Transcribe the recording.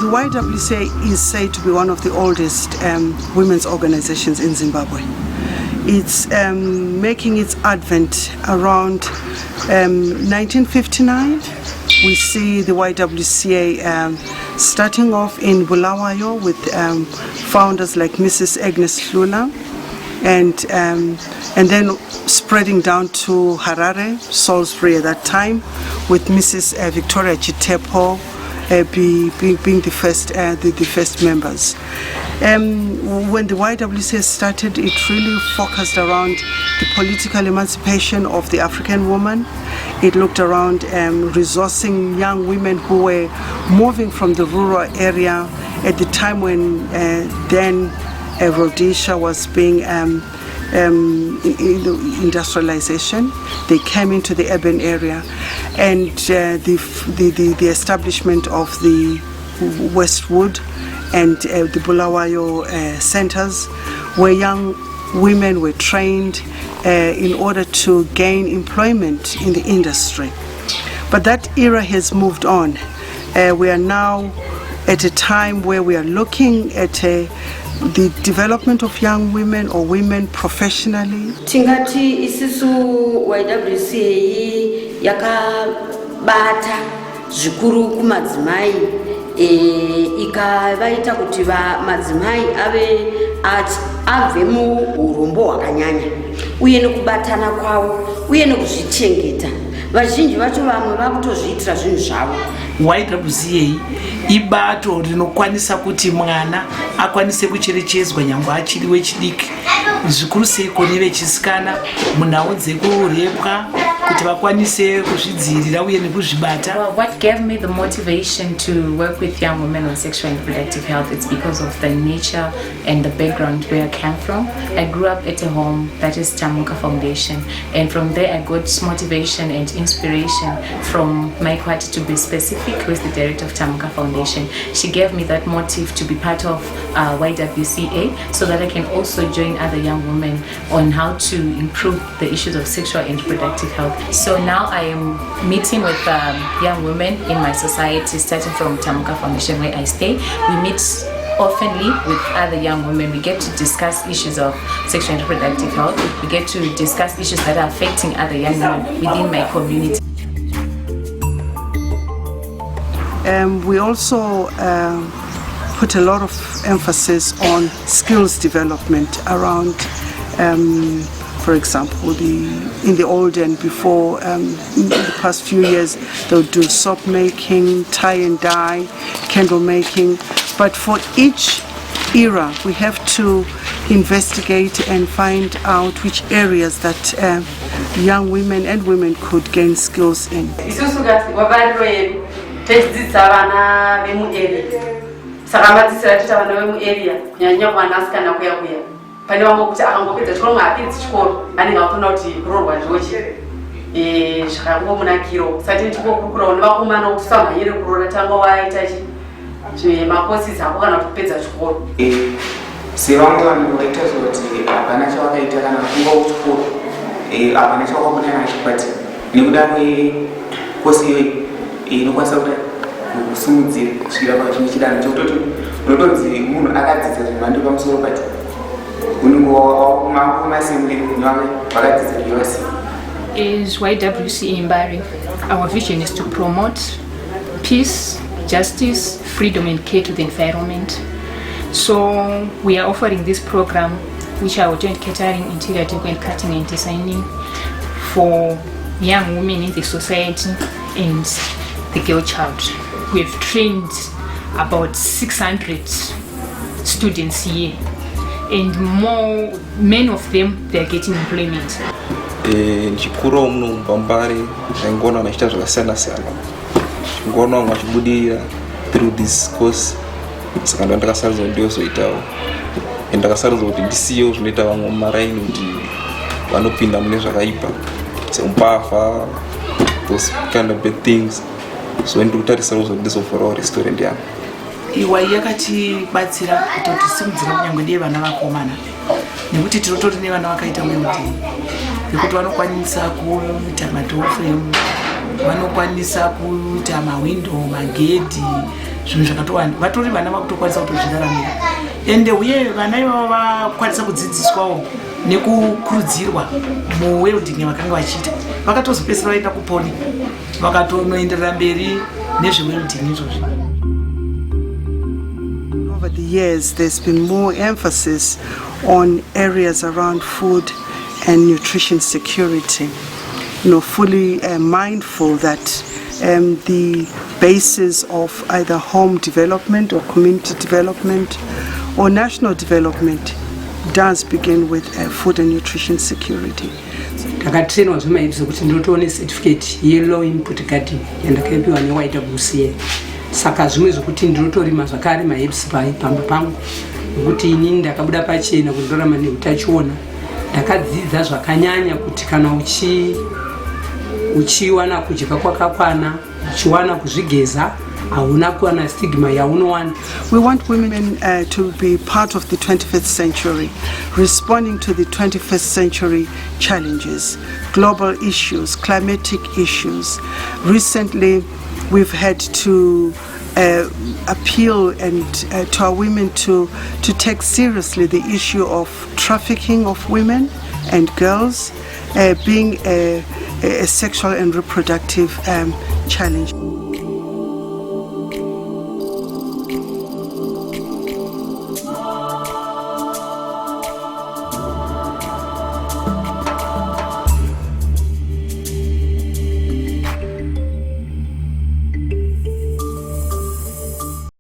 YWCA is said to be one of the oldest women's organizations in Zimbabwe. It's making its advent around 1959. We see the YWCA starting off in Bulawayo with founders like Mrs. Agnes Lula, and then spreading down to Harare, Salisbury at that time, with Mrs. Victoria Chitepo being the first members. When the YWCA started, it really focused around the political emancipation of the African woman. It looked around resourcing young women who were moving from the rural area at the time when then Rhodesia was being industrialization. They came into the urban area, and the establishment of the Westwood and the Bulawayo centers, where young women were trained in order to gain employment in the industry. But that era has moved on. We are now at a time where we are looking at the development of young women or women professionally. Tingati isisu YWCA yakabata zvikuru kumadzimai ikavaita kuti madzimai abve muurombo hwakanyanya uye nekubatana kwavo uye nekuzvichengeta. Vazhinji vacho vamwe vakutozviitira zvinhu zvavo. YWCA ibato rinokwanisa kuti mwana akwanise kucherechedzwa nyangwe achiri wechidiki, zvikuru sei kune vechisikana munhau dzekurepwa kuti vakwanise kuzvidzivirira uye nekuzvibata. What gave me the motivation to work with young women on sexual and reproductive health is because of the nature and the background where I came from. I grew up at a home that is Tamuka Foundation, and from there I got motivation and inspiration from my part to be specific with the director of Tamuka Foundation. She gave me that motive to be part of YWCA so that I can also join other young women on how to improve the issues of sexual and reproductive health. So now I am meeting with young women in my society, starting from Tamuka Foundation where I stay. We meet oftenly with other young women. We get to discuss issues of sexual and reproductive health. We get to discuss issues that are affecting other young women within my community. We also put a lot of emphasis on skills development around, for example, in the old and before, in the past few years, they'll do soap making, tie and dye, candle making. But for each era, we have to investigate and find out which areas that young women and women could gain skills in. Pane vamwe kuti akangopedza chikoro ngaapedzi chikoro anenge atona kuti kurorwa zvoche zvakangomunakiro sati ndichikurukurawo nevakomana kuti usamhanyire kuroora tanga waita makosis ako kana kupedza chikoro. Sevamwe vanhu vaita zvoti hapana chavakaita kana kunga kuchikoro hapana chavakabuda nacho, but nekuda kwekosi iyoyi inokwanisa kuda kusimudzira kusvika pachimwe chidanho chokutoti unotonzi munhu akadzidza zvemhando pamusoro pati Is YWCA in Bari. Our vision is to promote peace, justice, freedom and care to the environment. So we are offering this program, which are joint catering, interior decor and cutting and designing for young women in the society and the girl child. We have trained about 600 students here, and many of them they are getting employment. Chikuro muno mbambare ngona na chita zvakasiyana siyana. Ngona mwachibudira through this course. Saka ndakasarudza ndiozoitawo. Ndakasarudza kuti ndisiyo zvinoita vamwe maraini kuti vanopinda mune zvakaipa. Seumbavha, those kind of bad things. So ndikutarisa kuzodizovhurawo restaurant yangu. Iwai yakatibatsira kuti tisimudzira kunyangwe ndiye vana vakomana, nekuti tinotori nevana vakaita mwemuti, nekuti vanokwanisa kuita madhoo frame, vanokwanisa kuita mawindo, magedhi, zvinhu zvakatowanda. Vatori vana vakutokwanisa kutozviraramira. Ende uye vana ivavo vakwanisa kudzidziswawo nekukurudzirwa muwelding yavakanga vachiita. Vakatozopedzisira vaenda kupoli, vakatonoenderera mberi nezvewelding izvozvi. Over the years, there's been more emphasis on areas around food and nutrition security. Fully mindful that the basis of either home development or community development or national development does begin with food and nutrition security. Takatrainwa zvemaipso kuti ndotoone certificate ye-low input gardening yandakaipiwa ne-YWCA. Saka zvimwe zvokuti ndinotorima zvakare maherbs pamba pangu nokuti inini ndakabuda pachena kundorama neutachiona. Ndakadzidza zvakanyanya kuti kana uchiwana kudya kwakakwana, uchiwana kuzvigeza, hauna kuwana stigma yaunowana. We want women to be part of the 21st century, responding to the 21st century challenges, global issues, climatic issues. Recently, we've had to appeal and to our women to take seriously the issue of trafficking of women and girls being a sexual and reproductive challenge.